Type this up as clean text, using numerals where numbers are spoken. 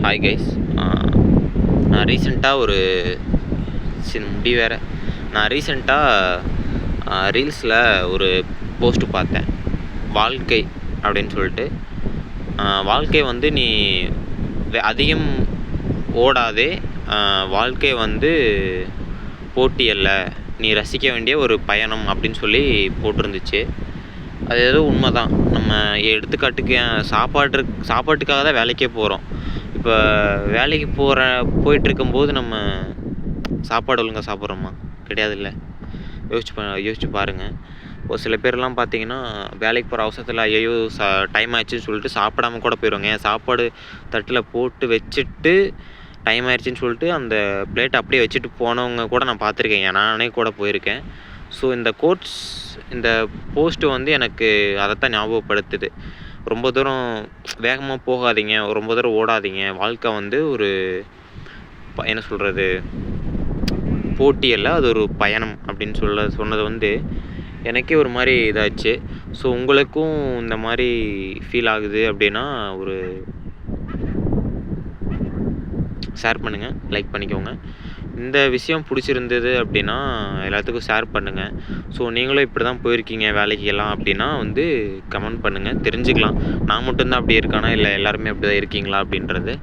Hi guys. நான் ரீசெண்டாக ஒரு முடி வேறு நான் ரீசெண்டாக ரீல்ஸில் ஒரு போஸ்ட்டு பார்த்தேன். வாழ்க்கை அப்படின்னு சொல்லிட்டு, வாழ்க்கை வந்து நீ அதிகம் ஓடாதே, வாழ்க்கை வந்து போட்டி அல்ல, நீ ரசிக்க வேண்டிய ஒரு பயணம் அப்படின்னு சொல்லி போட்டிருந்துச்சு. அது ஏதோ உண்மை தான். நம்ம எடுத்துக்காட்டுக்கு சாப்பாட்டுக்காக தான் வேலைக்கே போகிறோம். இப்போ வேலைக்கு போயிட்டுருக்கும்போது நம்ம சாப்பாடு ஒழுங்காக சாப்பிட்றோமா? கிடையாதுல்ல. யோசிச்சு பாருங்கள். ஒரு சில பேர்லாம் பார்த்தீங்கன்னா, வேலைக்கு போகிற அவசரத்தில் ஐயையோ டைம் ஆயிடுச்சுன்னு சொல்லிட்டு சாப்பிடாம கூட போயிடுவாங்க. சாப்பாடு தட்டில் போட்டு வச்சுட்டு டைம் ஆயிடுச்சுன்னு சொல்லிட்டு அந்த பிளேட்டை அப்படியே வச்சுட்டு போனவங்க கூட நான் பார்த்துருக்கேன். நானே கூட போயிருக்கேன். ஸோ இந்த போஸ்ட்டு வந்து எனக்கு அதைத்தான் ஞாபகப்படுத்துது. ரொம்ப தூரம் வேகமாக போகாதீங்க, ரொம்ப தூரம் ஓடாதீங்க. வாழ்க்கை வந்து ஒரு என்ன சொல்கிறது, போட்டி அல்ல, அது ஒரு பயணம் அப்படின்னு சொன்னது வந்து எனக்கே ஒரு மாதிரி இதாச்சு. ஸோ உங்களுக்கும் இந்த மாதிரி ஃபீல் ஆகுது அப்படின்னா ஒரு ஷேர் பண்ணுங்கள், லைக் பண்ணிக்கோங்க. இந்த விஷயம் பிடிச்சிருந்தது அப்படின்னா எல்லாத்துக்கும் ஷேர் பண்ணுங்கள். ஸோ நீங்களும் இப்படி தான் போயிருக்கீங்க வேலைக்கெல்லாம் அப்படின்னா வந்து கமெண்ட் பண்ணுங்கள், தெரிஞ்சுக்கலாம். நான் மட்டும்தான் அப்படி இருக்கானா இல்லை எல்லாருமே அப்படி தான் இருக்கீங்களா அப்படின்றது.